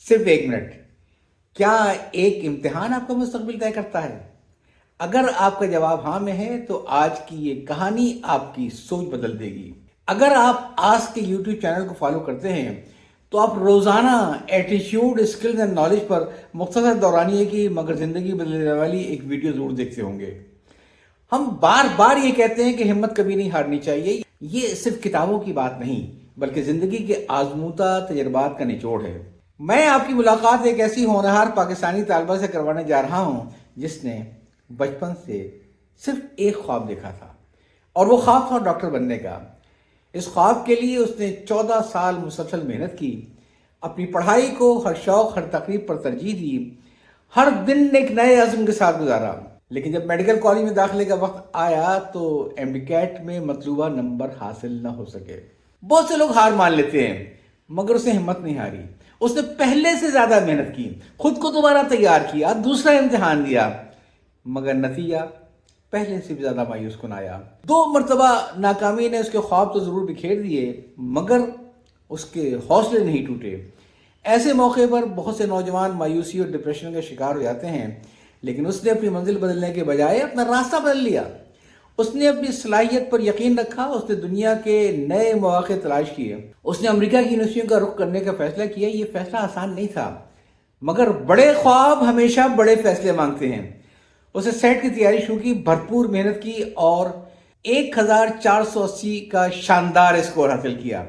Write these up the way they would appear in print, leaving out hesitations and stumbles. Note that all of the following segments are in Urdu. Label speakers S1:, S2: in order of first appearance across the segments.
S1: صرف 1 منٹ. کیا ایک امتحان آپ کا مستقبل طے کرتا ہے؟ اگر آپ کا جواب ہاں میں ہے تو آج کی یہ کہانی آپ کی سوچ بدل دے گی. اگر آپ آج کے یوٹیوب چینل کو فالو کرتے ہیں تو آپ روزانہ ایٹیٹیوڈ، اسکلز اینڈ نالج پر مختصر دورانیے کی مگر زندگی بدلنے والی ایک ویڈیو ضرور دیکھتے ہوں گے. ہم بار بار یہ کہتے ہیں کہ ہمت کبھی نہیں ہارنی چاہیے. یہ صرف کتابوں کی بات نہیں بلکہ زندگی کے آزمودہ تجربات کا نچوڑ ہے. میں آپ کی ملاقات ایک ایسی ہونہار پاکستانی طالبہ سے کروانے جا رہا ہوں جس نے بچپن سے صرف ایک خواب دیکھا تھا، اور وہ خواب تھا ڈاکٹر بننے کا. اس خواب کے لیے اس نے 14 سال مسلسل محنت کی، اپنی پڑھائی کو ہر شوق، ہر تقریب پر ترجیح دی، ہر دن ایک نئے عزم کے ساتھ گزارا. لیکن جب میڈیکل کالج میں داخلے کا وقت آیا تو MD-CAT میں مطلوبہ نمبر حاصل نہ ہو سکے. بہت سے لوگ ہار مان لیتے ہیں مگر اس نے ہمت نہیں ہاری. اس نے پہلے سے زیادہ محنت کی، خود کو دوبارہ تیار کیا، دوسرا امتحان دیا، مگر نتیجہ پہلے سے بھی زیادہ مایوس کن آیا. 2 مرتبہ ناکامی نے اس کے خواب تو ضرور بکھیر دیے مگر اس کے حوصلے نہیں ٹوٹے. ایسے موقع پر بہت سے نوجوان مایوسی اور ڈپریشن کا شکار ہو جاتے ہیں، لیکن اس نے اپنی منزل بدلنے کے بجائے اپنا راستہ بدل لیا. اس نے اپنی صلاحیت پر یقین رکھا، اس نے دنیا کے نئے مواقع تلاش کیے، اس نے امریکہ کی یونیورسٹیوں کا رخ کرنے کا فیصلہ کیا. یہ فیصلہ آسان نہیں تھا مگر بڑے خواب ہمیشہ بڑے فیصلے مانگتے ہیں. اسے سیٹ کی تیاری شروع کی، بھرپور محنت کی اور 1480 کا شاندار اسکور حاصل کیا.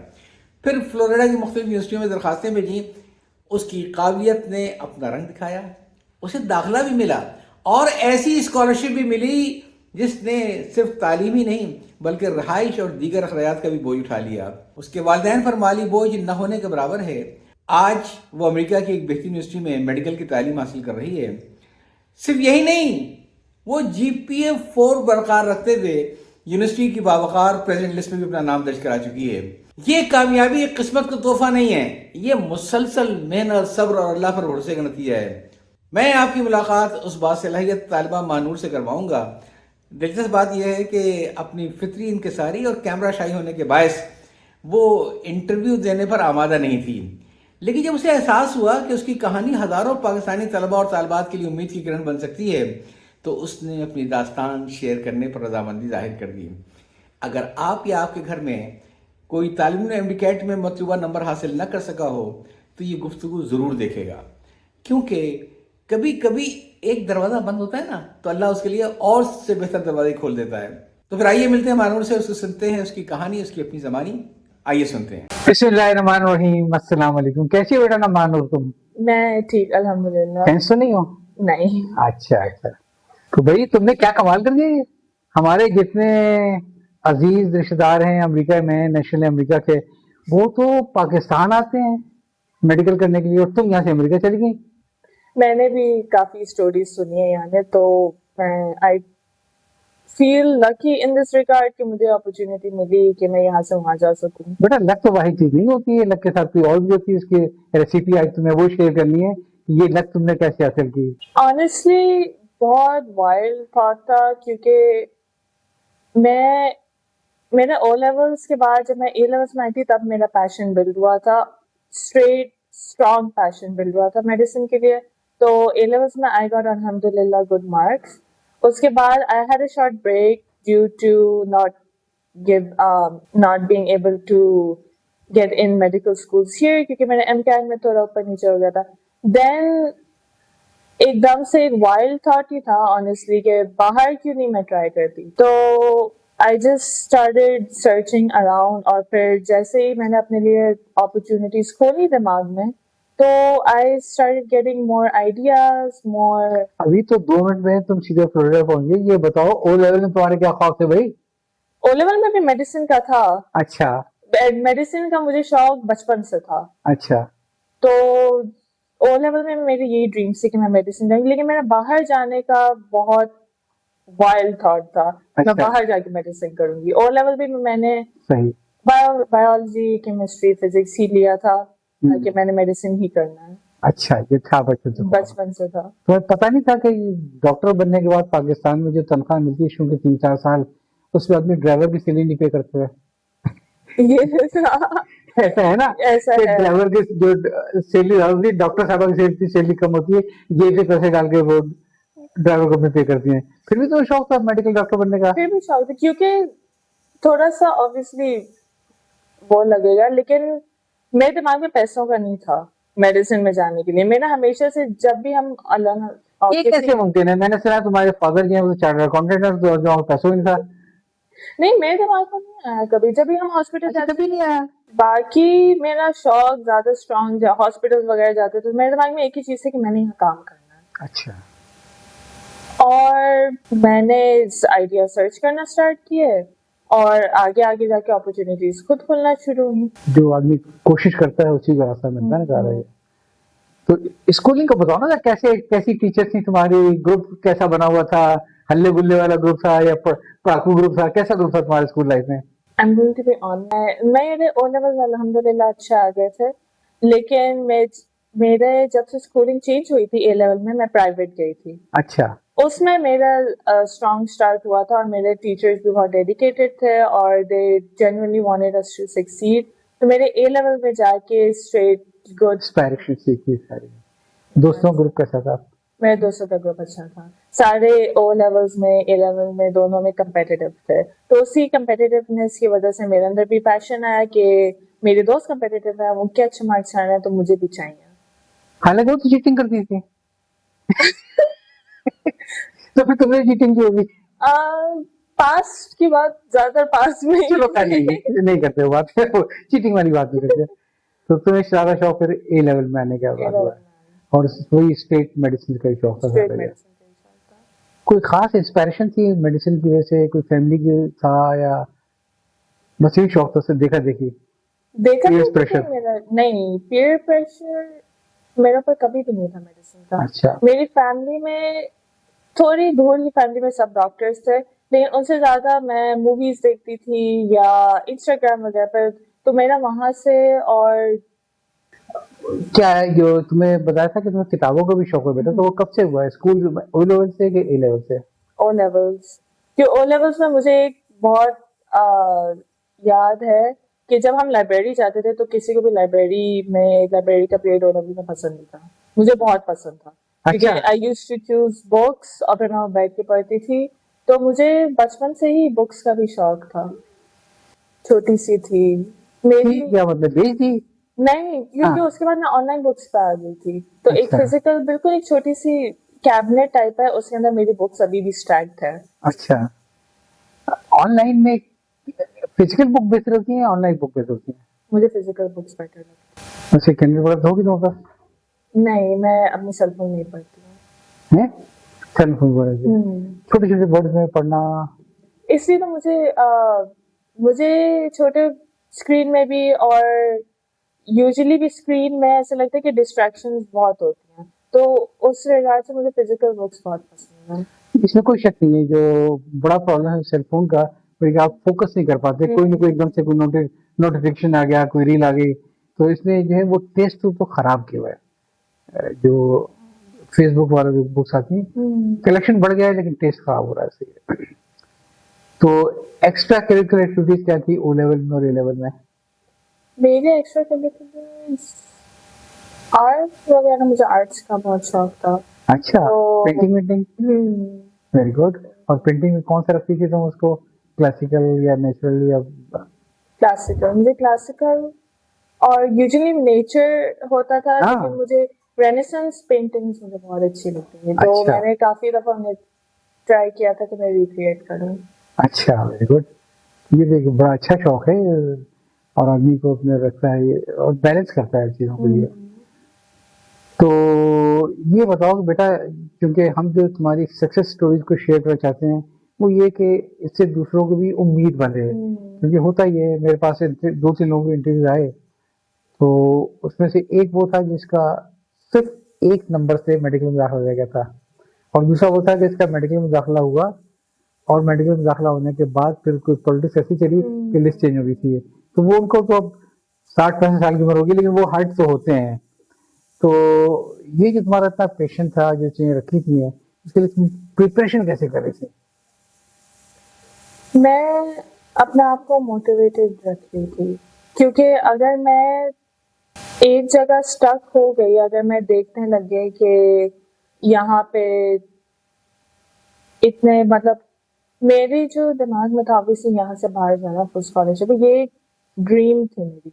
S1: پھر فلوریڈا کی مختلف یونیورسٹیوں میں درخواستیں بھیجیں. اس کی قابلیت نے اپنا رنگ دکھایا، اسے داخلہ بھی ملا اور ایسی اسکالرشپ بھی ملی جس نے صرف تعلیم ہی نہیں بلکہ رہائش اور دیگر اخراجات کا بھی بوجھ اٹھا لیا. اس کے والدین پر مالی بوجھ نہ ہونے کے برابر ہے. آج وہ امریکہ کی ایک بہترین یونیورسٹی میں میڈیکل کی تعلیم حاصل کر رہی ہے. صرف یہی نہیں، وہ GPA 4 برقرار رکھتے ہوئے یونیورسٹی کی باوقار پریزیڈنٹ لسٹ میں بھی اپنا نام درج کرا چکی ہے. یہ کامیابی ایک قسمت کا تحفہ نہیں ہے، یہ مسلسل محنت، صبر اور اللہ پر بھروسے کا نتیجہ ہے. میں آپ کی ملاقات اس باصلاحیت طالبہ مانور سے کرواؤں گا. دلچسپ بات یہ ہے کہ اپنی فطری انکساری اور کیمرہ شائی ہونے کے باعث وہ انٹرویو دینے پر آمادہ نہیں تھی، لیکن جب اسے احساس ہوا کہ اس کی کہانی ہزاروں پاکستانی طلبہ اور طالبات کے لیے امید کی کرن بن سکتی ہے تو اس نے اپنی داستان شیئر کرنے پر رضامندی ظاہر کر دی. اگر آپ یا آپ کے گھر میں کوئی طالب علم MD-CAT میں مطلوبہ نمبر حاصل نہ کر سکا ہو تو یہ گفتگو ضرور دیکھے گا، کیونکہ کبھی کبھی ایک دروازہ بند ہوتا ہے نا تو اللہ اس کے لیے اور سے بہتر دروازے کھول دیتا ہے. تو پھر آئیے ملتے ہیں مانور سے، اس کو سنتے ہیں، اس کی کہانی، اس کی اپنی زبانی. آئیے سنتے ہیں.
S2: بسم اللہ الرحمن الرحیم. السلام علیکم. کیسی ہو بیٹا نا مانور تم؟
S3: میں ٹھیک الحمدللہ.
S2: کہیں تو نہیں ہو؟
S3: نہیں.
S2: اچھا. تو بھائی تم نے کیا کمال کر دیا. ہمارے جتنے عزیز رشتے دار ہیں امریکہ میں، نیشنل امریکہ کے، وہ تو پاکستان آتے ہیں میڈیکل کرنے کے لیے اور تم یہاں سے امریکہ چلی گئی.
S3: میں نے بھی کافی سٹوریز سنی ہے یہاں، تو میں آئی فیل لکی ان دس ریگارڈ کہ مجھے اپرچونٹی ملی کہ میں یہاں سے وہاں جا سکوں.
S2: بیٹا لک تو واحد چیز نہیں ہوتی ہے، لک کے ساتھ کوئی اور بھی ہوتی ہے. اس کی ریسیپی آج تمہیں وہ شیئر کرنی ہے. یہ لک تم نے کیسے حاصل کی؟
S3: آنیسٹلی بہت وائلڈ تھاٹ تھا، کیونکہ میں میرے او لیولس کے بعد جب میں اے لیولس میں آئی تھی تب میرا پیشن بلڈ ہوا تھا، اسٹریٹ اسٹرانگ پیشن بلڈ ہوا تھا میڈیسن کے لیے. تو اے لیولس میں آئی گاٹ الحمدللہ گڈ مارکس. اس کے بعد I had a short break due to not being able to get in medical schools here کیونکہ میرے MCAT میں تھوڑا اوپر نیچے ہو گیا تھا. دین ایک دم سے ایک وائلڈ تھاٹ ہی تھا آنیسٹلی کہ باہر کیوں نہیں میں ٹرائی کرتی. تو I just started searching around اور پھر جیسے ہی میں نے اپنے لیے opportunities کھولی دماغ میں تو I started getting more ideas, more.
S2: ابھی تو 2 منٹ میں تم سیدھے فلوریڈا پہنچ گئی. یہ بتاؤ او لیول میں تمہارے کیا خواب تھے بھائی؟
S3: او لیول میں بھی میڈیسن کا تھا.
S2: اچھا.
S3: میڈیسن کا مجھے شوق بچپن سے تھا.
S2: اچھا.
S3: تو او لیول میں میری یہی ڈریم تھی کہ میں میڈیسن جاؤں گی، لیکن میرا باہر جانے کا بہت وائلڈ تھاٹ تھا. میں باہر جا کے میڈیسن کروں گی. او لیول بھی میں نے بایولوجی، کیمسٹری، فزکس ہی لیا تھا کہ میں نے میڈیسن ہی کرنا ہے.
S2: اچھا. یہ تھا
S3: بچپن سے تھا.
S2: تمہیں پتا نہیں تھا کہ ڈاکٹر بننے کے بعد پاکستان میں جو تنخواہ ملتی ہے شروع کے 3-4 سال اس میں آدمی ڈرائیور کی سیلری نہیں پے کرتے ہوئے؟ ایسا ہے نا
S3: ایسا
S2: کہ
S3: ہے.
S2: ڈرائیور کی جو سیلری زیادہ ہوتی ہے, ڈاکٹر صاحب کی سیلری کم ہوتی ہے, جیب سے پیسے ڈال کے وہ ڈرائیور کو پے کرتی ہیں. پھر بھی تو شوق تھا میڈیکل ڈاکٹر بننے کا.
S3: پھر بھی شوق تھا کیونکہ تھوڑا سا obviously وہ لگے گا, لیکن میرے دماغ میں پیسوں کا نہیں تھا میڈیسن میں جانے کے لیے. میرا ہمیشہ سے جب بھی ہم
S2: یہ کیسے ممکن ہے؟ میں نے سنا تمہارے فادر جو ہیں وہ چارٹرڈ اکاؤنٹنٹ ہیں, تو جو پیسوں نہیں تھا.
S3: نہیں, میرے دماغ میں نہیں آیا کبھی. جب بھی ہم ہاسپٹل جاتے
S2: کبھی نہیں آیا.
S3: باقی میرا شوق زیادہ اسٹرانگ, ہاسپٹل وغیرہ جاتے تو میرے دماغ میں ایک ہی چیز ہے کہ میں نے یہاں کام کرنا ہے.
S2: اچھا.
S3: اور میں نے آئیڈیا سرچ کرنا اسٹارٹ کیے اور آگے آگے جا کے اپرچونیٹیز خود کھلنا شروع ہوئی.
S2: جو آدمی کوشش کرتا ہے اسی کا راستہ ملتا ہے نا کہہ رہے ہیں. تو اسکولنگ کو بتاؤ نا, کیسی ٹیچر تھی تمہاری, گروپ کیسا بنا ہوا تھا, ہلے گلے والا گروپ تھا یا پڑھاکو گروپ تھا, کیسا گروپ تھا تمہارے اسکول لائف میں؟
S3: I'm going to be honest, میرے او لیول الحمدللہ اچھے آ گئے تھے, لیکن میرے جب سے اسکولنگ چینج ہوئی تھی اے لیول میں پرائیویٹ گئی تھی.
S2: اچھا.
S3: اس میں میرا اسٹرانگ اسٹارٹ ہوا تھا اور میرے ٹیچرز بھی بہت ڈیڈیکیٹڈ تھے اور they genuinely wanted us to succeed. تو میرے اے لیول میں جا کے اسٹریٹ گڈ
S2: انسپائریشن سیکھی ساری. دوستوں گروپ کیسا تھا؟
S3: میرے دوستوں کا گروپ اچھا تھا. سارے او لیولز میں اے لیول میں دونوں میں کمپیٹیٹیو تھے, تو اسی کمپیٹیٹیونیس کی وجہ سے میرے اندر بھی پیشن آیا کہ میرے دوست کمپیٹیٹیو ہیں, وہ کیا اچھے مارکس آ رہے ہیں تو مجھے بھی چاہیے.
S2: حالانکہ وہ تو چیٹنگ کرتی تھی. تو پھر تم نے چیٹنگ کی ہوگی.
S3: پاس کی بات زیادہ تر پاس میں
S2: چلو نہیں کرتے وہ بات, چیٹنگ والی بات نہیں کرتے. تو تمہیں زیادہ شوق پھر اے لیول میں آنے کے بعد ہوا, اور وہی اسٹیٹ میڈیسن کا شوق تھا. کوئی خاص انسپائریشن تھی میڈیسن کی وجہ سے, کوئی فیملی کی تھا یا بس یہی شوق تھا, دیکھا دیکھی؟
S3: نہیں, پیئر پریشر میرے اوپر کبھی بھی نہیں تھا میڈیسن کا.
S2: اچھا.
S3: میری فیملی میں تھوڑی دور کی فیملی میں سب ڈاکٹرز تھے, لیکن ان سے زیادہ میں موویز دیکھتی تھی یا انسٹاگرام وغیرہ پر, تو میرا وہاں سے. اور
S2: کیا ہے جو تمہیں بتایا تھا کہ تمہیں کتابوں کا بھی شوق ہے بیٹا, تو وہ کب سے ہوا ہے؟ اسکول او لیول سے کہ اے لیول سے؟
S3: O levels. کہ او لیولز میں مجھے ایک بہت یاد ہے کہ جب ہم لائبریری جاتے تھے تو کسی کو بھی لائبریری کا پیریڈ او لیول میں پسند نہیں تھا. مجھے بہت پسند تھا کیونکہ I used to choose books اور پھر میں بیٹھ کے پڑھتی تھی. تو مجھے بچپن سے ہی بکس کا بھی شوق تھا. چھوٹی سی تھی میری.
S2: کیا مطلب بیچ دی؟
S3: نہیں, کیونکہ اس کے بعد میں آن لائن بکس پہ آ گئی تھی, تو ایک فزیکل بالکل ایک چھوٹی سی کیبنٹ ٹائپ ہے, اس کے اندر میری بکس ابھی بھی اسٹیکڈ ہے.
S2: اچھا. آن لائن میں فزیکل بک بہتر ہوتی ہیں, آن لائن بک بہتر ہوتی ہیں؟
S3: مجھے فزیکل بکس بیٹر لگتی
S2: ہیں. اچھا, کینڈل اپلبدھ ہوگی تمہارے پاس؟
S3: نہیں, میں اپنی سیل فون نہیں پڑھتی ہوں.
S2: سیل فون چھوٹے چھوٹے ورڈ میں پڑھنا,
S3: اس لیے تو مجھے چھوٹے اسکرین میں بھی اور یوزلی بھی اسکرین میں ایسا لگتا ہے کہ ڈسٹریکشنز بہت ہوتی ہیں, تو اس ریگارڈ سے مجھے فزیکل بکس بہت پسند ہیں.
S2: اس میں کوئی شک نہیں ہے, جو بڑا پرابلم ہے سیل فون کا آپ فوکس نہیں کر پاتے. کوئی نہ کوئی ایک دم سے کوئی نوٹیفکیشن آ گیا, کوئی ریل آ گئی, تو اس نے جو ہے وہ ٹیسٹ تو خراب کیا ہوا ہے. جو فیس بک والا جو بکس آتی ہیں, کلیکشن بڑھ گیا ہے لیکن ٹیسٹ خراب ہو رہا ہے اس سے. تو ایکسٹرا کریکولر ایکٹیویٹیز کیا تھی او لیول میں اور اے لیول میں؟
S3: میرے ایکسٹرا کریکولر آرٹ وغیرہ, مجھے آرٹس کا بہت شوق تھا.
S2: اچھا. Painting very good. اور پینٹنگ میں کون سا رکھتی تھی تم اس کو, کلاسیکل یا نیچرل یا
S3: کلاسیکل؟ مجھے کلاسیکل اور یوزلی نیچر ہوتا تھا, لیکن مجھے رینیسانس پینٹنگز مجھے بہت اچھی لگتی ہیں, تو میں نے کافی دفعہ ٹرائی کیا تھا کہ میں ریکریٹ کروں.
S2: اچھا, ویری گڈ. یہ ایک بڑا اچھا شوق ہے اور آدمی کو اپنے رکھتا ہے اور بیلنس کرتا ہے چیزوں کو. یہ تو یہ بتاؤ کہ بیٹا, کیونکہ ہم جو تمہاری سکسیس اسٹوریز کو شیئر کرنا چاہتے ہیں وہ یہ کہ اس سے دوسروں کو بھی امید بنے. کیونکہ ہوتا ہی ہے, میرے پاس 2-3 لوگوں کے انٹرویوز آئے, تو اس میں سے ایک وہ تھا جس کا صرف 1 نمبر سے میڈیکل میں داخلہ ہو گیا تھا, اور دوسرا وہ تھا کہ اس کا میڈیکل میں داخلہ ہوا اور میڈیکل میں داخلہ ہونے کے بعد پھر کوئی پالیٹکس ایسی چلی کہ لسٹ چینج ہو گئی تھی. تو وہ ان کو تو اب 60-65 سال کی عمر ہوگی, لیکن وہ ہرٹ تو ہوتے ہیں. تو یہ جو تمہارا اتنا پیشن تھا, جو چیزیں رکھی تھی ہیں, اس کے لیے تم پریپریشن کیسے کر رہے تھے؟
S3: میں اپنے آپ کو موٹیویٹڈ رکھ رہی تھی کیونکہ اگر میں ایک جگہ اسٹک ہو گئی, اگر میں دیکھنے لگ گئی کہ یہاں پہ اتنے مطلب میرے جو دماغ میں تھا obviously یہاں سے باہر جانا پوسٹ کالج, یہ ایک ڈریم تھی میری.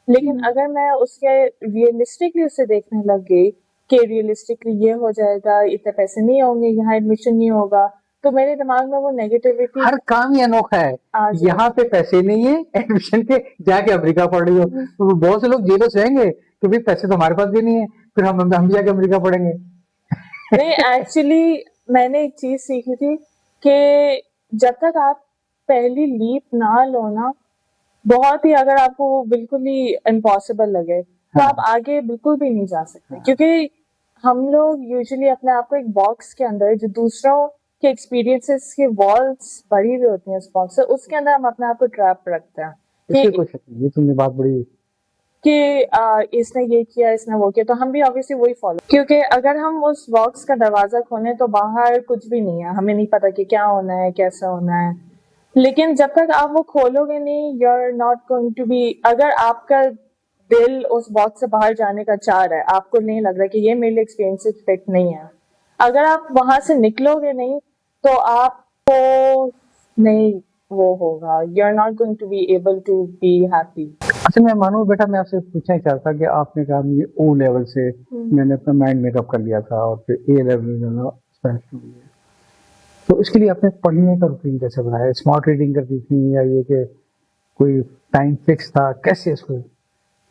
S3: لیکن اگر میں اس کے ریئلسٹکلی اسے دیکھنے لگ گئی کہ ریئلسٹکلی یہ ہو جائے گا, اتنے پیسے نہیں ہوں گے, یہاں ایڈمیشن نہیں ہوگا, تو میرے دماغ میں وہ نیگیٹیوٹی.
S2: ہر کام ہی انوکھا ہے. یہاں پہ پیسے نہیں ہے ایڈمیشن کے, جا کے امریکہ پڑھ رہی ہو. بہت سے لوگ جیلوں سے رہیں گے کہ بھائی پیسے تو ہمارے پاس بھی نہیں ہے, پھر ہم جا کے امریکہ پڑھیں گے.
S3: نہیں, ایکچولی میں نے ایک چیز سیکھی تھی کہ جب تک آپ پہلی لیپ نہ لو نا, بہت ہی اگر آپ کو بالکل ہی امپاسبل لگے تو آپ آگے بالکل بھی نہیں جا سکتے. کیونکہ ہم لوگ یوزلی اپنے آپ کو ایک باکس کے اندر, جو دوسروں کے ایکسپیرینسز کی والس بھری ہوئی ہوتی ہیں اس باکس سے, اس کے اندر ہم اپنے آپ کو ٹریپ رکھتے ہیں
S2: یہ تم نے بات بڑی
S3: کہ اس نے یہ کیا, اس نے وہ کیا, تو ہم بھی obviously وہی فالو. کیونکہ اگر ہم اس باکس کا دروازہ کھولیں تو باہر کچھ بھی نہیں ہے, ہمیں نہیں پتا کہ کیا ہونا ہے, کیسا ہونا ہے. لیکن جب تک آپ وہ کھولو گے نہیں, you are not going to be, اگر آپ کا دل اس باکس سے باہر جانے کا چاہ رہا ہے, آپ کو نہیں لگ رہا کہ یہ میرے لیے ایکسپیرینس فٹ نہیں ہے, اگر آپ وہاں سے نکلو گے نہیں تو آپ کو نہیں وہ ہوگا, you are not going to be able to be happy.
S2: اچھا میں مانوں بیٹا, میں آپ سے پوچھنا ہی چاہتا کہ آپ نے کہا یہ او لیول سے میں نے اپنا مائنڈ میک اپ کر لیا تھا اور پھر اے لیول تو اس کے لیے آپ نے پڑھنے کا روٹین کیسے بنایا؟ اسمارٹ ریڈنگ کرتی تھی یا یہ کہ کوئی ٹائم فکس تھا, کیسے اس کو؟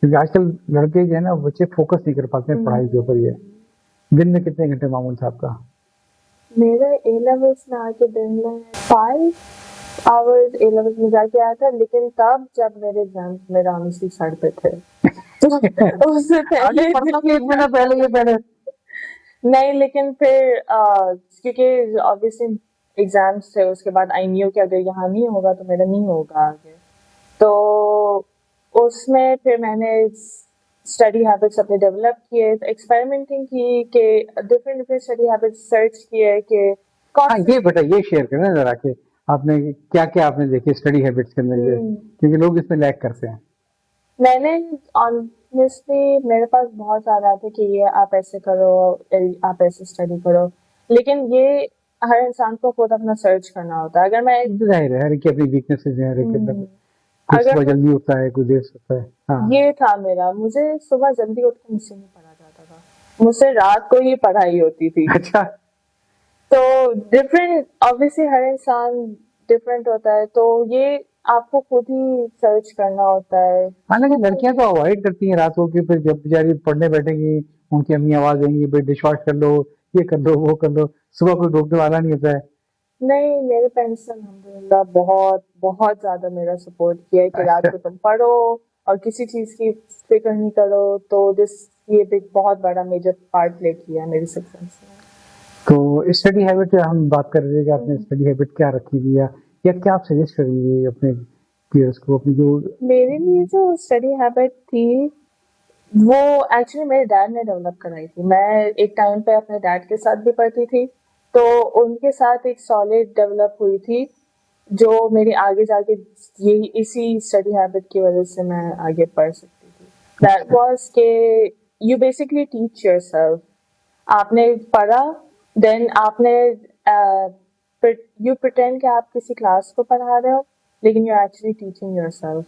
S2: کیونکہ آج کل لڑکے جو ہے نا بچے فوکس نہیں کر پاتے ہیں پڑھائی کے اوپر. یہ دن میں کتنے گھنٹے معمول تھا آپ کا؟
S3: میرا اے لیولس میں آ کے دن میں 5 hours اے لیولس میں جا کے آیا تھا, لیکن تب جب میرے ایگزامس میرا آنیسٹلی سر پہ تھے. اس سے
S2: پہلے
S3: نہیں, لیکن پھر کیونکہ obviously ایگزامس تھے, اس کے بعد آئی نیو کہ اگر یہاں نہیں ہوگا تو میرا نہیں ہوگا آگے. تو اس میں پھر میں نے اسٹڈی ہیبٹس اپنے ڈیولپ کیے, ایکسپیریمنٹنگ کی کہ ڈفرینٹ اسٹڈی ہیبٹس سرچ کیے کہ
S2: یہ بیٹا یہ شیئر کرنا ذرا کہ آپ نے کیا کیا آپ نے دیکھے اسٹڈی ہیبٹس کے اندر, کیونکہ لوگ اس میں لیک کرتے ہیں.
S3: میں نے آنیسٹلی میرے پاس بہت سارا تھا کہ یہ آپ ایسے کرو, آپ ایسے اسٹڈی کرو, لیکن یہ ہر انسان کو خود اپنا سرچ کرنا ہوتا ہے. اگر میں
S2: ظاہر ہے ہر ایک کی اپنی ویکنیسز ہیں, ہر ایک کے اندر کوئی صبح جلدی اٹھتا ہے, کوئی دیر سے اٹھتا ہے.
S3: یہ تھا میرا, مجھے صبح جلدی اٹھ کے مجھ سے نہیں پڑھا جاتا تھا, مجھ سے رات کو ہی پڑھائی ہوتی تھی.
S2: اچھا,
S3: تو ڈفرینٹ obviously ہر انسان ڈفرینٹ ہوتا ہے, تو یہ آپ کو خود ہی سرچ کرنا ہوتا ہے.
S2: حالانکہ لڑکیاں تو اوائڈ کرتی ہیں راتوں کی, پھر جب بیچاری پڑھنے بیٹھیں گی ان کی امی آواز دیں گی بھائی ڈش واش کر لو, یہ کر لو, وہ کر لو, صبح کوئی روکنے والا نہیں ہوتا ہے.
S3: نہیں, میرے پیرنٹس نے الحمدللہ بہت بہت زیادہ میرا سپورٹ کیا ہے کہ رات کو تم پڑھو اور کسی چیز کی فکر نہیں کرو. تو یہ بہت بڑا میجر پارٹ پلے کیا ہے میری سکسیس میں.
S2: تو اسٹڈی ہیبٹ ہم بات کر رہے ہیں کہ آپ نے اسٹڈی ہیبٹ کیا رکھی ہوئی ہے یا کیا آپ سجیسٹ کریں گے اپنے پیئرس کو؟ اپنی جو
S3: میرے لیے جو اسٹڈی ہیبٹ تھی وہ ایکچولی میرے ڈیڈ نے ڈیولپ کرائی تھی. میں ایک ٹائم پہ اپنے ڈیڈ کے ساتھ بھی پڑھتی تھی, تو ان کے ساتھ ایک سالڈ ڈیولپ ہوئی تھی جو میری آگے جا کے یہی اسی اسٹڈی ہیبٹ کی وجہ سے میں آگے پڑھ سکتی تھی. دیٹ واز کہ you basically teach your self. آپ نے پڑھا, دین آپ نے یو پریٹینڈ کہ آپ کسی کلاس کو پڑھا رہے ہو, لیکن you actually teaching your self.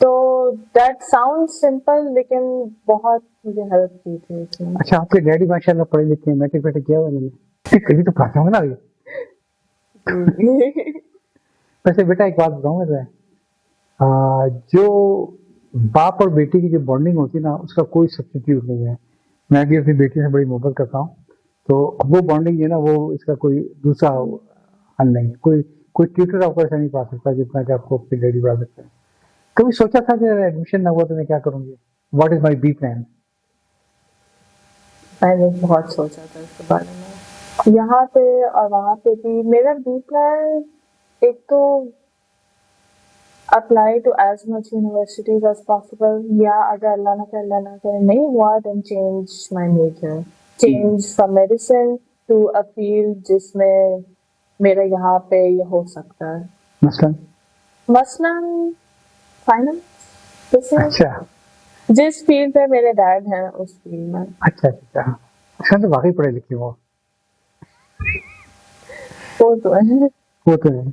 S3: تو دیٹ ساؤنڈ سمپل, لیکن بہت مجھے ہیلپ کی تھی اس میں.
S2: اچھا, آپ کے ڈیڈی ماشاء اللہ پڑھے لکھے ہیں, میٹرک ویٹرک کیا ہوا ہے, کبھی تو پڑھاتے ہوں گے نا. ویسے بیٹا ایک بات بتاؤں میں, جو باپ اور بیٹی کی جو بانڈنگ ہوتی ہے نا اس کا کوئی سبسٹیٹیوٹ نہیں ہے. میں بھی اپنی بیٹی سے بڑی محبت کرتا ہوں, تو وہ بانڈنگ جو ہے نا وہ اس کا کوئی دوسرا حل نہیں ہے. کوئی ٹیوٹر آپ کو ایسا نہیں پا سکتا جتنا کہ آپ کو اپنی ڈیڈی پڑھا سکتے ہیں. کبھی سوچا تھا کہ ایڈمیشن نہ ہوا تو میں کیا کروں گی؟ What is my B plan?
S3: میں نے بہت سوچا تھا اس کے بارے میں, یہاں پہ اور وہاں پہ بھی. میرا بی پلان ایک تو apply to as much universities as possible, یا اگر اللہ نہ کرے نہیں ہوا then change my major, change from medicine to a field جس میں میرا یہاں پہ یہ ہو سکتا ہے. مثلاً فائنانس.
S2: اچھا
S3: جس فیلڈ پہ میرے ڈیڈ ہیں اس فیلڈ میں.
S2: اچھا اچھا اچھا تو واقعی پڑھے لکھے وہ
S3: تو ہے.
S2: وہ تو ہے.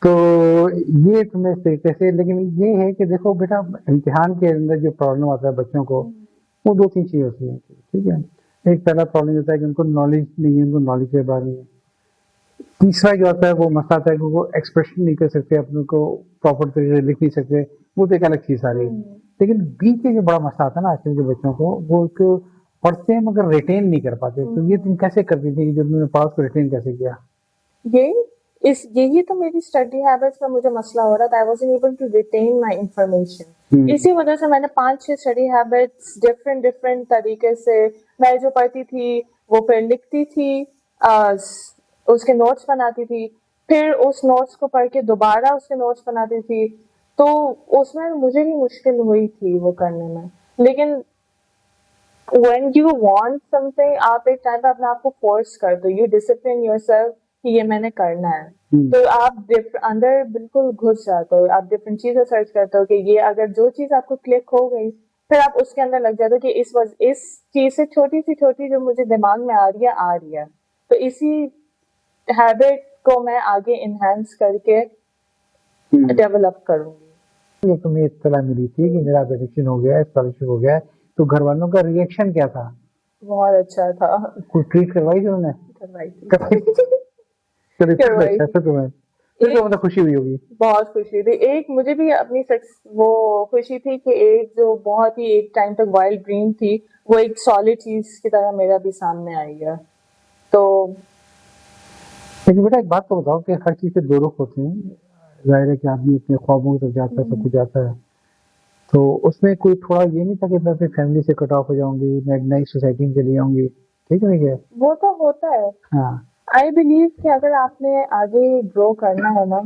S2: تو یہ تمہیں اس طریقے سے, لیکن یہ ہے کہ دیکھو بیٹا امتحان کے اندر جو پرابلم آتا ہے بچوں کو, وہ 2-3 چیزیں ہوتی ہیں. ٹھیک ہے, ایک پہلا پرابلم ہوتا ہے کہ ان کو نالج نہیں ہے, ان کو نالج کے بارے میں. تیسرا جو آتا ہے وہ مسئلہ آتا ہے کہ وہ ایکسپریشن نہیں کر سکتے, اپنے کو پراپر طریقے سے لکھ نہیں سکتے, وہ تو ایک الگ چیز آ رہی ہے. لیکن بیچ میں جو بڑا مسئلہ آتا ہے نا آج کل کے بچوں کو, وہ پڑھتے ہیں مگر ریٹین نہیں کر پاتے. تو یہ تم کیسے کرتی تھی کہ جب تم نے پاس کو ریٹین کیسے کیا؟
S3: یہی تو میری اسٹڈی ہیبٹس میں مجھے مسئلہ ہو رہا تھا. I wasn't able to retain my information. اسی وجہ سے میں نے 5-6 اسٹڈی ہیبٹس ڈفرینٹ طریقے سے میں جو پڑھتی تھی وہ پھر لکھتی تھی, اس کے نوٹس بناتی تھی, پھر اس نوٹس کو پڑھ کے دوبارہ اس کے نوٹس بناتی تھی. تو اس میں مجھے بھی مشکل ہوئی تھی وہ کرنے میں. لیکن when you want something, آپ ایک ٹائم پہ اپنے آپ کو فورس کر دو, you discipline yourself کہ یہ میں نے کرنا ہے. تو آپ اندر بالکل گھس جاتے ہو, آپ ڈفرینٹ چیزیں سرچ کرتے ہو کہ یہ اگر جو چیز آپ کو کلک ہو گئی, پھر آپ اس کے اندر لگ جاتے ہو کہ اس چیز سے چھوٹی سی چھوٹی جو مجھے دماغ میں آ رہی ہے. تو اسی ہیبٹ کو میں آگے انہینس کر کے ڈیولپ کروں گی.
S2: یہ تمہیں اطلاع ملی تھی کہ میرا اپلیکیشن ہو گیا ہے, اسکالرشپ ہو گیا ہے, تو گھر والوں کا ریئیکشن کیا تھا؟
S3: بہت اچھا تھا.
S2: کوئی ٹریٹ کروائی تھی انہوں نے؟ تمہیں خوشی ہوئی ہوگی؟
S3: بہت خوشی تھی. ایک مجھے بھی اپنی وہ خوشی تھی کہ ایک جو بہت ہی ایک ٹائم تک وائلڈ ڈریم تھی وہ ایک سالڈ چیز کی طرح میرا بھی سامنے آئی ہے. تو
S2: لیکن بیٹا ایک بات تو بتاؤ کہ ہر چیز کے 2 رخ ہوتے ہیں. ظاہر ہے کہ آدمی اپنے خوابوں تک جاتا ہے, سب کچھ جاتا ہے, تو اس میں کوئی تھوڑا یہ نہیں تھا کہ میں اپنی فیملی سے کٹ آف ہو جاؤں گی, میں ایک نئی سوسائٹی میں چلی جاؤں گی؟ ٹھیک ہے نہیں؟
S3: وہ تو ہوتا ہے.
S2: ہاں,
S3: آئی بلیو کہ اگر آپ نے آگے گرو کرنا ہے نا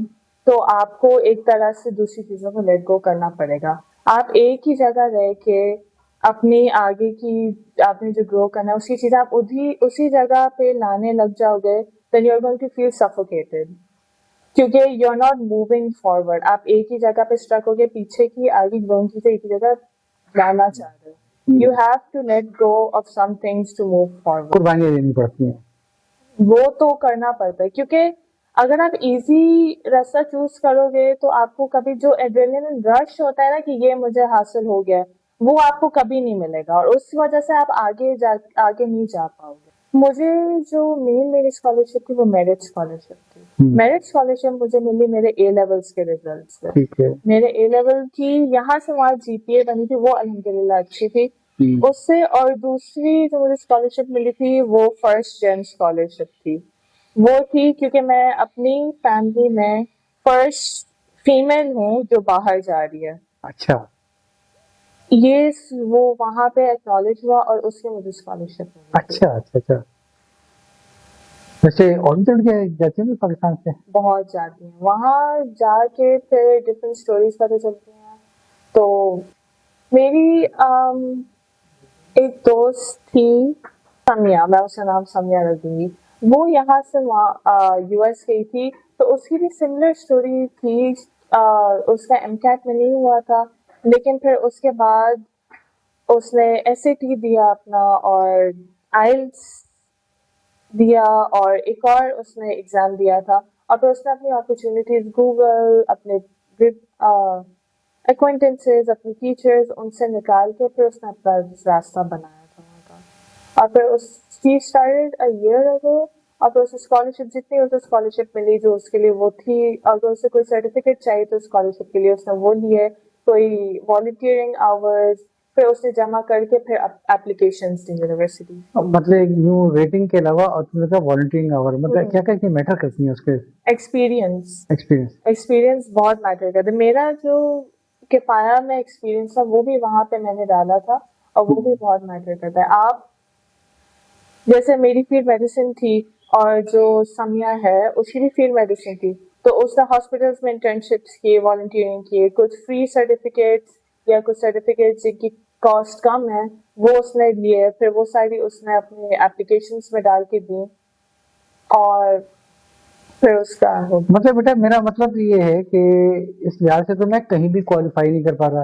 S3: تو آپ کو ایک طرح سے دوسری چیزوں کو لیٹ گو کرنا پڑے گا. آپ ایک ہی جگہ رہ کے اپنی آگے کی آپ نے جو گرو کرنا ہے اس کی چیزیں آپ اسی جگہ پہ لانے لگ جاؤ گے, then you're going to feel suffocated. کیونکہ you are not moving forward, آپ ایک ہی جگہ پہ اسٹرک ہو گئے, پیچھے کی آگے گروئنگ چیزیں ایک ہی جگہ لانا چاہ رہے ہو. You have to let go of some things to move forward.
S2: قربانیاں دینی پڑتی ہیں.
S3: وہ تو کرنا پڑتا ہے, کیونکہ اگر آپ ایزی راستہ چوز کرو گے تو آپ کو کبھی جو ایڈرینلن رش ہوتا ہے نا کہ یہ مجھے حاصل ہو گیا, وہ آپ کو کبھی نہیں ملے گا, اور اس وجہ سے آپ آگے نہیں جا پاؤ گے. مجھے جو میری اسکالرشپ تھی وہ میرٹ اسکالرشپ تھی. میرٹ اسکالرشپ مجھے ملی میرے اے لیولس کے ریزلٹ سے. میرے اے لیول کی یہاں سے وہاں GPA بنی تھی, وہ الحمدللہ اچھی تھی اس سے. اور دوسری جو مجھے اسکالرشپ ملی تھی وہ فرسٹ جن اسکالرشپ تھی. وہ تھی کیونکہ میں اپنی فیملی میں فرسٹ فیمیل ہوں جو باہر جا رہی ہے.
S2: اچھا,
S3: یہ وہ وہاں پہ ایکنالج ہوا اور اس کے مجھے اسکالرشپ ملی.
S2: اچھا اچھا اچھا. ویسے اور بھی جاتی ہیں پاکستان سے؟
S3: بہت جاتی ہیں. وہاں جا کے پھر ڈفرینٹ اسٹوریز پتہ چلتی ہیں. تو میری ایک دوست تھی سمیہ, میں اس کا نام سمیہ رکھ دوں گی. وہ یہاں سے وہاں US گئی تھی, تو اس کی بھی سملر اسٹوری تھی. اس کا MCAT میں نہیں ہوا تھا, لیکن پھر اس کے بعد اس نے SAT دیا اپنا, اور IELTS دیا, اور ایک اور اس نے ایگزام دیا تھا. اور پھر اس نے اپنی اپرچونیٹیز گوگل, اپنے ایکوینٹنسز, اپنے ٹیچرز, ان سے نکال کے پھر اس نے اپنا راستہ بنایا تھا وہاں کا. اور پھر she started a year ago. اور پھر اسے اسکالرشپ جتنی اسے اسکالرشپ ملی جو اس کے لیے وہ تھی, اگر اسے کوئی سرٹیفکیٹ چاہیے تو اسکالرشپ کے لیے اس نے وہ لیے, کوئی والنٹیئرنگ آورز, پھر اسے جمع کر کے پھر اپلیکیشنز دی یونیورسٹی.
S2: مطلب یوں ریٹنگ کے علاوہ اور تم نے کہا والنٹیئرنگ آور, مطلب کیا کیا میٹر کرتی ہیں اس کے؟
S3: ایکسپیرینس بہت میٹر کرتا ہے. میرا جو کفایہ میں ایکسپیرینس تھا وہ بھی وہاں پہ میں نے ڈالا تھا, اور وہ بھی بہت میٹر کرتا ہے. آپ جیسے میری فیلڈ میڈیسن تھی اور جو سمیہ ہے اس کی بھی فیلڈ میڈیسن تھی, تو اس نے ہاسپٹلس میں انٹرنشپس کیے, والنٹیئرنگ کیے, کچھ فری سرٹیفکیٹس یا کچھ سرٹیفکیٹس جن کی کاسٹ کم ہے وہ اس نے لیے, پھر وہ ساری اس نے اپنے اپلیکیشنس میں ڈال کے دی. اور پھر اس کا
S2: مطلب بیٹا میرا مطلب یہ ہے کہ اس لحاظ سے تو میں کہیں بھی کوالیفائی نہیں کر پا رہا,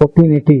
S2: 1480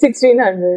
S3: 1600।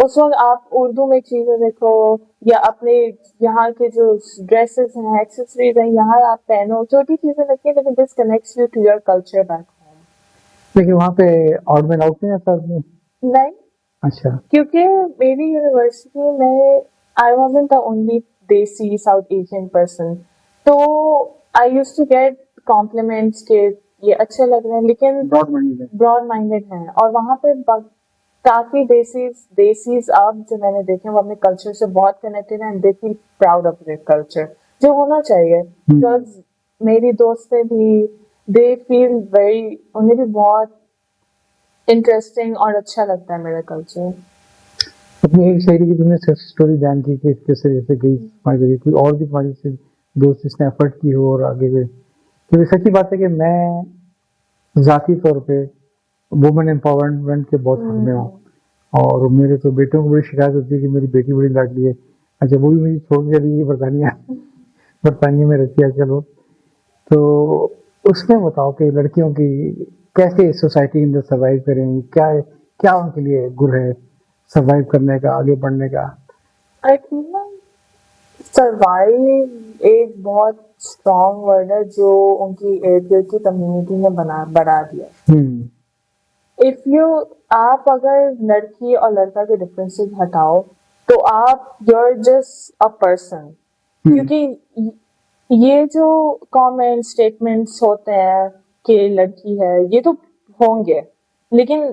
S3: اس وقت آپ اردو میں چیزیں دیکھو یا اپنے یہاں کے جو ڈریسز ہیں ایکسیسریز ہیں یہاں آپ پہنو, چھوٹی چیزیں دیکھیں لیکن this connects you to your culture back home.
S2: لیکن وہاں پہ آڈ مین آؤٹ نہیں آتا آدمی.
S3: نہیں,
S2: اچھا.
S3: کیونکہ میری یونیورسٹی میں آئی وازنٹ دا اونلی دیسی ساؤتھ ایشین پرسن, تو آئی یوز ٹو گیٹ کمپلیمنٹس کہ یہ اچھے لگ رہے ہیں, لیکن براڈ مائنڈیڈ ہیں. اور وہاں پہ کافی دیسیز اب جو میں نے دیکھے وہ اپنے کلچر سے بہت کنیکٹڈ ہیں, دے فیل پراؤڈ آف دیئر کلچر, جو ہونا چاہیے. بیکاز میری دوستیں بھی دے فیل ویری, انہیں بھی بہت انٹرسٹنگ اور اچھا لگتا ہے میرا کلچر.
S2: اپنی ایک شاعری کی تم نے سکسیس اسٹوری بیان کی کہ کس طرح سے گئی تمہاری جگہ, کوئی اور بھی تمہاری سے دوست جس نے ایفرٹ کی ہو اور آگے گئے. کیونکہ سچی بات ہے کہ میں ذاتی طور پہ وومن امپاورمنٹ کے بہت حق میں ہوں, اور میرے تو بیٹوں کو بڑی شکایت ہوتی ہے کہ میری بیٹی بڑی لاڈلی ہے. اچھا وہ بھی میری چھوڑ کے ابھی برطانیہ میں رہتی ہے. چلو تو اس میں بتاؤ کہ لڑکیوں کی کیسے سوسائٹی کے اندر سروائیو کریں, کیا ان کے لیے گر ہے سروائیو کرنے کا, آگے بڑھنے کا.
S3: آئی تھنک سروائیو ایک بہت اسٹرانگ ورڈ ہے جو ان کی ارد گرد کی کمیونٹی نے بڑھا دیا. اف یو آپ اگر لڑکی اور لڑکا کے ڈفرینسز ہٹاؤ تو آپ یور جسٹ اے پرسن. کیونکہ یہ جو کامنٹ اسٹیٹمنٹس ہوتے ہیں کہ لڑکی ہے یہ تو ہوں گے, لیکن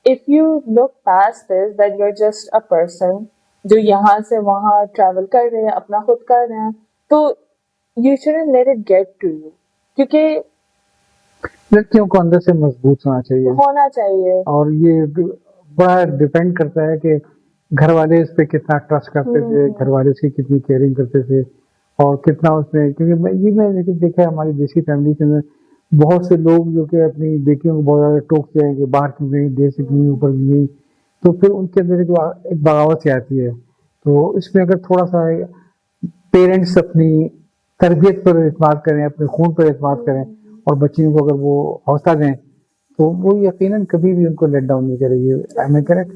S3: if you look past this that you are just a person جو یہاں سے وہاں ٹریول کر رہے ہیں, اپنا خود کر رہے ہیں, تو you shouldn't let it get to you. کیونکہ
S2: لڑکیوں کو اندر سے مضبوط ہونا چاہیے, اور یہ بڑا ڈیپینڈ کرتا ہے کہ گھر والے اس پہ کتنا ٹرسٹ کرتے تھے, گھر والے اس کی کتنی کیئرنگ کرتے تھے, اور کتنا اس میں. کیونکہ میں دیکھا ہے ہماری دیسی فیملی کے اندر بہت سے لوگ جو کہ اپنی بیٹیوں کو بہت زیادہ ٹوکتے ہیں کہ باہر کیوں گئی, دیش سے کیوں اوپر گئی, تو پھر ان کے اندر ایک بغاوت سی آتی ہے. تو اس میں اگر تھوڑا سا پیرنٹس اپنی تربیت پر اعتماد کریں, اپنے خون پر اعتماد کریں, اور بچیوں کو اگر وہ حوصلہ دیں تو وہ یقیناً کبھی بھی ان کو لیٹ ڈاؤن نہیں کرے گی. Am I correct?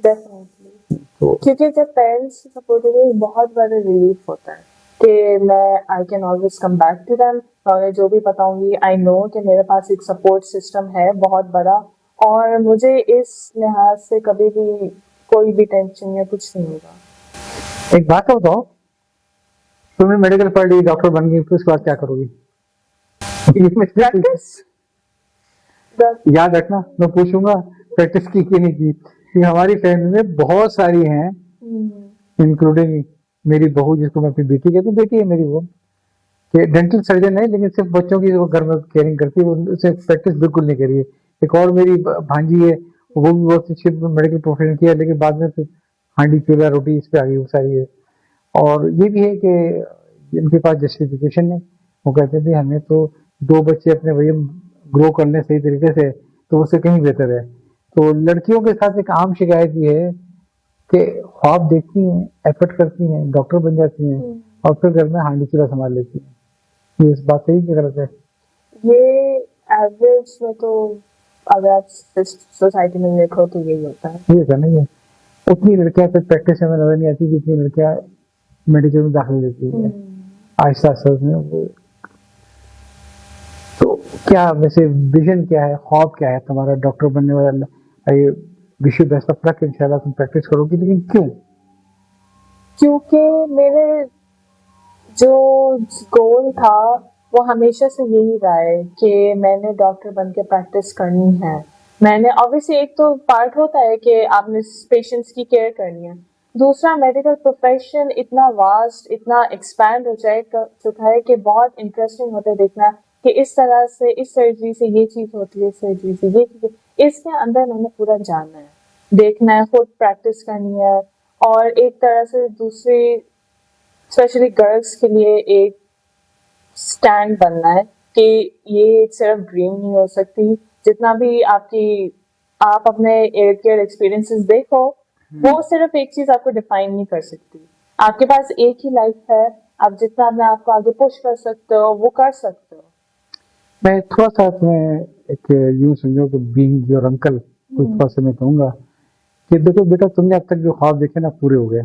S3: ڈیفینیٹلی. کیونکہ جب پیرنٹس سپورٹ ہوتے بہت بڑا ریلیف ہوتا ہے کہ میں I can always come back to them, اور جو بھی بتاؤں گی آئی نو کہ میرے پاس ایک سپورٹ سسٹم ہے بہت بڑا, اور مجھے اس لحاظ سے کبھی بھی کوئی بھی ٹینشن یا کچھ نہیں ہوگا.
S2: ایک بات بتاؤ, تم نے میڈیکل پڑھ لی, ڈاکٹر بن گئی, پھر اس کے بعد کیا کرو گی؟ یاد رکھنا میں پوچھوں گا پریکٹس کی کہ نہیں کی. ہماری فیملی میں بہت ساری ہیں, انکلوڈنگ میری بہو جس کو میں اپنی بیٹی کہتی ہوں, بیٹی ہے میری وہ, کہ ڈینٹل سرجن ہے لیکن صرف بچوں کی گھر میں کیئرنگ کرتی ہے, اسے پریکٹس بالکل نہیں کری ہے. ایک اور میری بھانجی ہے, وہ بھی بہت اچھی میڈیکل پروفیشن کیا, لیکن بعد میں ہانڈی چولہا روٹی اس پہ آ گئی وہ ساری ہے. اور یہ بھی ہے کہ ان کے پاس جسٹیفیکیشن ہے, وہ کہتے تھے ہمیں تو 2 بچے اپنے بھائی گرو کرنے صحیح طریقے سے تو اس سے کہیں بہتر ہے. تو لڑکیوں کے ساتھ ایک عام شکایت یہ ہے کہ خواب دیکھتی ہیں, ایفرٹ کرتی ہیں, ڈاکٹر بن جاتی ہیں, اور پھر گھر میں ہانڈی چولہا سنبھال لیتی ہیں. یہ اس بات صحیح کیا غلط ہے؟
S3: یہ ایوریج میں تو اگر آپ سوسائٹی میں دیکھو تو یہی ہوتا ہے.
S2: یہ ایسا نہیں ہے, اتنی لڑکیاں پھر پریکٹس میں نظر نہیں آتی جتنی لڑکیاں میڈیکل میں داخل دیتی ہیں آہستہ آہستہ میں. تو کیا ویسے ویژن کیا ہے, خواب کیا ہے تمہارا ڈاکٹر بننے والا؟ وش یو بیسٹ آف لک, انشاءاللہ تم پریکٹس کرو گی. لیکن کیوں؟
S3: کیونکہ میرے جو گول تھا وہ ہمیشہ سے یہی رہا ہے کہ میں نے ڈاکٹر بن کے پریکٹس کرنی ہے. میں نے obviously ایک تو پارٹ ہوتا ہے کہ آپ نے پیشنٹس کی کیئر کرنی ہے, دوسرا میڈیکل پروفیشن اتنا واسٹ, اتنا ایکسپینڈ ہو چکا ہے کہ بہت انٹرسٹنگ ہوتا ہے دیکھنا کہ اس طرح سے اس سرجری سے یہ چیز ہوتی ہے, اس سرجری سے یہ چیز. اس کے اندر میں نے پورا جاننا ہے, دیکھنا ہے, خود پریکٹس کرنی ہے, اور ایک طرح سے دوسری اسپیشلی گرلس کے لیے ایک اسٹینڈ بننا ہے کہ یہ صرف ڈریم نہیں ہو سکتی. جتنا بھی آپ اپنے ارد گرد ایکسپیرینسز دیکھو, وہ صرف ایک چیز آپ کو ڈیفائن نہیں کر سکتی. آپ کے پاس ایک ہی لائف ہے, آپ جتنا اپنے آپ کو آگے پش کر سکتے ہو وہ کر سکتے ہو.
S2: میں تھوڑا سا تمہیں ایک یوں سمجھو کہ بینگ یور انکل کچھ سے میں کہوں گا کہ دیکھو بیٹا تم نے اب تک جو خواب دیکھے نا پورے ہو گئے,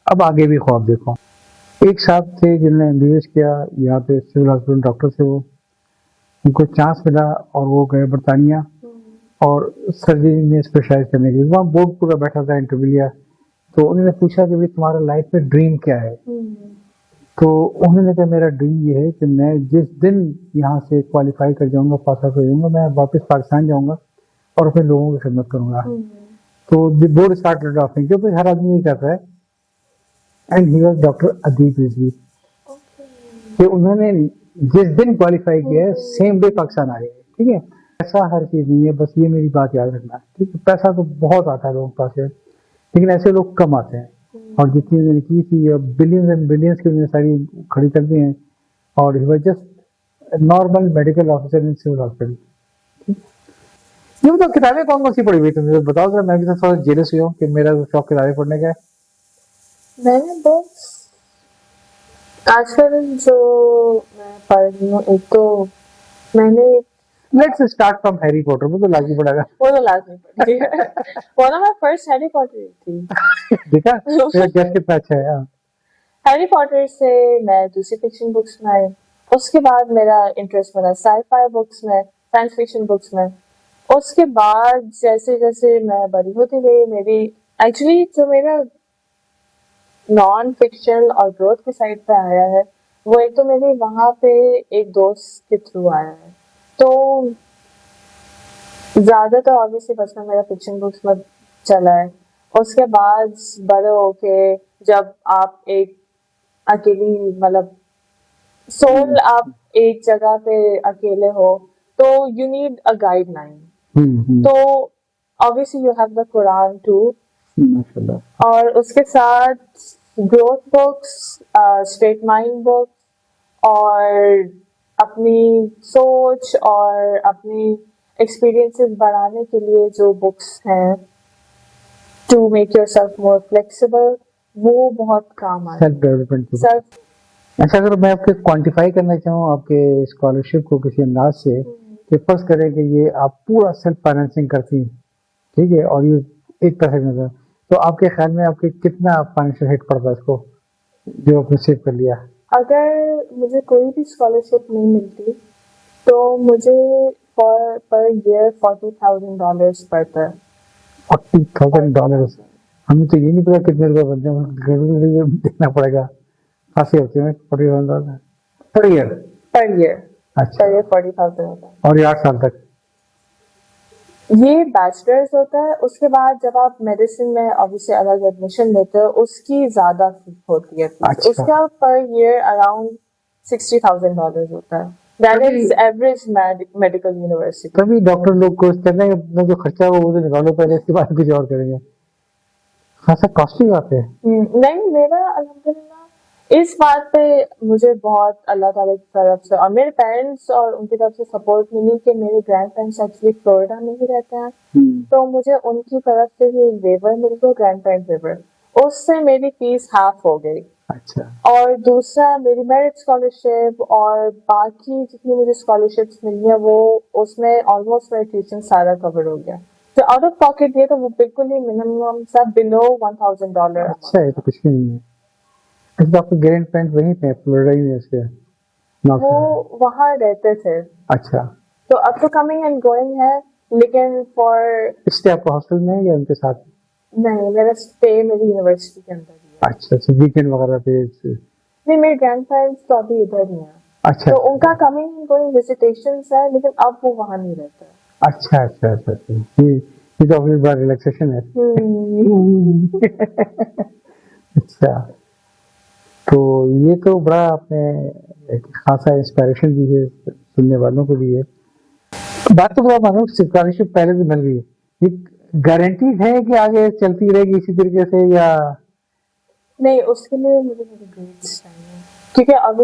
S2: اب آگے بھی خواب دیکھو. ایک صاحب تھے جنہوں نے MBBS کیا یہاں پہ سول ہاسپٹل, ڈاکٹر تھے وہ, ان کو چانس ملا اور وہ گئے برطانیہ اور سرجری میں اسپیشلائز کرنے کے لیے. وہاں بورڈ پورا بیٹھا تھا, انٹرویو لیا تو انہوں نے پوچھا کہ تمہارا لائف میں ڈریم کیا ہے. تو انہوں نے کہا میرا ڈریم یہ ہے کہ میں جس دن یہاں سے کوالیفائی کر جاؤں گا, پاس آؤٹ ہو جاؤں گا, میں واپس پاکستان جاؤں گا اور اپنے لوگوں کی خدمت کروں گا. تو بورڈ اسٹارٹڈ لافنگ, جو ہر آدمی یہ کہتا ہے. اینڈ ہی واز ڈاکٹر ادیب رضوی, کہ انہوں نے جس دن کوالیفائی کیا ہے سیم ڈے پاکستان آ گئے. ٹھیک ہے, پیسہ ہر چیز نہیں ہے, بس یہ میری بات یاد رکھنا. ٹھیک ہے, پیسہ تو بہت آتا ہے لوگوں کے پاس, لیکن ایسے لوگ کم آتے ہیں. اور جتنی میں نے کی تھی بلینز اینڈ بلینز کی انہوں نے ساری کھڑی کر دی ہیں. اور he was just normal medical officer in civil hospital. یہ بتاؤ کتابیں کون کون سی پڑھی ہوئی تم نے, بتاؤ ذرا. میں بھی تو تھوڑا جیلس ہوئی ہوں کہ میرا شوق کتابیں پڑھنے کا ہے.
S3: میں نے بکس آج کل جو میں پڑھ رہی ہوں, ایک تو میں نے
S2: let's start from Harry Potter, وہ تو لازمی پڑھا گا.
S3: وہ تو لازمی پڑھی ہے. وہ نا میں فرسٹ ہیری پوٹر تھی.
S2: دیکھا میرا گیس کتنا اچھا ہے.
S3: ہیری پوٹر سے میں دوسری فکشن بکس میں آئی. اس کے بعد میرا انٹرسٹ بنا سائی فائی بکس میں, سائنس فکشن بکس میں. اس کے بعد جیسے جیسے میں بڑی ہوتی گئی, میری ایکچولی جو میرا نان فکشن اور گروتھ کی سائڈ پہ آیا ہے, وہ ایک تو میری وہاں پہ ایک دوست کے تھرو آیا ہے. تو زیادہ تو آبویسلی بس میں میرا فکشن بکس میں چلا ہے. اس کے بعد بڑے ہو کے جب آپ ایک اکیلی مطلب سول آپ ایک جگہ پہ اکیلے ہو تو you need a guide line. تو obviously you have the Quran too. اور اس کے ساتھ growth books, straight mind books, اور اپنی سوچ اور اپنی ایکسپیرینسز بڑھانے کے لیے جو بکس ہیں to make your self more flexible, وہ بہت کام آئے.
S2: Self development. اچھا, اگر میں آپ کے کوانٹیفائی کرنا چاہوں آپ کے اسکالرشپ کو کسی انداز سے, کہ فرض کریں کہ یہ آپ پورا سیلف فائنینسنگ کرتی ہیں, ٹھیک ہے, اور یہ ایک طرح سے, تو آپ کے خیال میں آپ کے کتنا فائنینشیل ہٹ پڑتا ہے اس کو جو آپ نے سیو کر لیا؟
S3: اگر مجھے کوئی بھی اسکالرشپ نہیں ملتی تو مجھے پر ایئر $40,000 پڑتا ہے.
S2: $40,000 ہمیں تو یہ نہیں پتا کتنے روپے بنتے ہیں, دیکھنا پڑے گا. خاصی ہوتے ہیں $40,000 پر ایئر. اچھا,
S3: 40,000 ہوتا ہے.
S2: اور یہ 8 سال تک
S3: یہ بیچلرز ہوتا ہے. اس کے بعد جب آپ میڈیسن میں obviously الگ ایڈمیشن لیتے ہو, اس کی زیادہ ہوتی ہے. اس کا پر ایئر اراؤنڈ $60,000 ہوتا ہے. That is average medical university.
S2: کبھی ڈاکٹر لوگ کو کہتے ہیں اپنا جو خرچہ وہ تو نکالو پہلے, اس کے بعد کچھ اور کریں گے. خاصا کاسٹلی بات ہے.
S3: نہیں, میرا الحمدللہ اس بات پہ مجھے بہت اللہ تعالیٰ کی طرف سے اور میرے پیرنٹس اور ان کی طرف سے سپورٹ ملی کہ میرے گرینڈ پیرنٹس ایکچولی فلوریڈا میں ہی رہتے ہیں, تو مجھے ان کی طرف سے ہی ویور مل گیا, گرینڈ پیرنٹ ویور. اس سے میری فیس ہاف ہو گئی.
S2: اچھا.
S3: اور دوسرا میری میرٹ اسکالرشپ اور باقی جتنی مجھے اسکالرشپس ملی ہیں وہ اس میں آلموسٹ میرا ٹیوشن سارا کور ہو گیا. جو آؤٹ آف پاکٹ یہ تو وہ بالکل ہی منیمم سب بلو $1,000.
S2: اچھا ہے, تو کچھ بھی نہیں ہے. اچھا, آپ کے گرینڈ پیرنٹ وہیں پہ فلوریڈا یونیورسٹی میں
S3: وہ وہاں رہتے تھے.
S2: اچھا,
S3: تو اب تو کمنگ اینڈ گوئنگ ہے, لیکن فار
S2: اسٹے آپ کو ہاسٹل میں یا ان کے ساتھ؟
S3: نہیں, میرا اسٹے میری یونیورسٹی کے اندر ہی ہے.
S2: اچھا, ویکینڈ وغیرہ پہ؟
S3: نہیں, میرے گرینڈ پیرنٹس تو ابھی ادھر ہی ہیں.
S2: اچھا,
S3: تو ان کا کمنگ اینڈ گوئنگ وزٹیشنس ہے, لیکن اب وہ وہاں نہیں رہتا ہے.
S2: اچھا اچھا اچھا, یہ تو اپنی بڑا ریلیکسیشن ہے. اچھا, تو یہ تو بڑا آپ نے ایک خاصا انسپائریشن دی ہے سننے والوں کو بھی ہے. بات تو بڑا معلوم, اسکالرشپ پہلے سے مل گئی, یہ گارنٹیڈ ہے کہ آگے چلتی رہے گی اسی طریقے سے یا
S3: نہیں؟ اس کے لیے مجھے میری گریڈس چاہیے, کیونکہ اب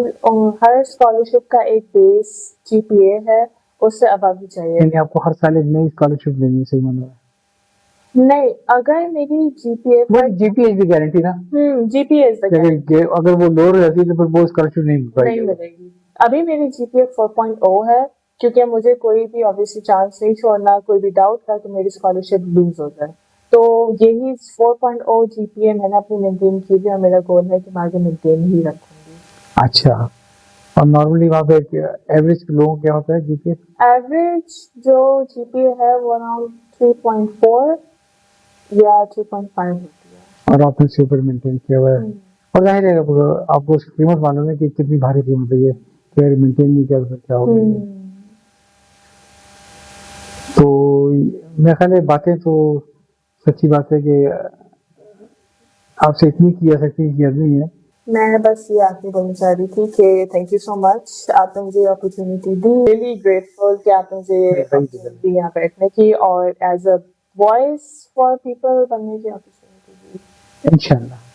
S3: ہر اسکالرشپ کا ایک بیس GPA ہے, اس سے ابو بھی چاہیے.
S2: یعنی آپ کو ہر سال ایک نئی اسکالرشپ دینی صحیح مان رہا ہے؟
S3: نہیں, اگر میری
S2: GPA بھی گارنٹی نا,
S3: GPA
S2: اگر وہ لو رہتی تو پھر وہ اسکالرشپ نہیں
S3: ملے گی. ابھی میری GPA 4.0 ہے, کیونکہ مجھے کوئی بھی obviously چانس نہیں چھوڑنا, کوئی بھی ڈاؤٹ تھا تو میری اسکالرشپ لوز ہو جائے. تو یہی 4.0 GPA میں نے اپنی مینٹین کی تھی اور میرا گول ہے کہ میں آگے مینٹین ہی رکھوں گی.
S2: اچھا. اور نارملی وہاں پہ ایوریج لوگوں کیا ہوتا ہے جی پی؟
S3: ایوریج جو GPA ہے وہ اراؤنڈ 3.4 یا 3.5 ہوتی ہے.
S2: اور آپ نے سے اوپر مینٹین کیا ہوا ہے. اور ظاہر ہے آپ کو اس کی قیمت معلوم ہے کہ کتنی بھاری قیمت ہے یہ کہ مینٹین نہیں کیا کیا ہوگا. تو میرے خیال ہے باتیں تو سچی بات ہے کہ آپ سے اتنی کی جا سکتی کی نہیں ہے.
S3: میں بس یہ آپ کو بولنا چاہ رہی تھی کہ تھینک یو سو مچ, آپ نے مجھے اپرچونیٹی دی. ریئلی گریٹفل کہ آپ نے مجھے اپرچونیٹی یہاں بیٹھنے کی اور as a voice for people بننے کی اپرچونیٹی دی.
S2: انشاءاللہ.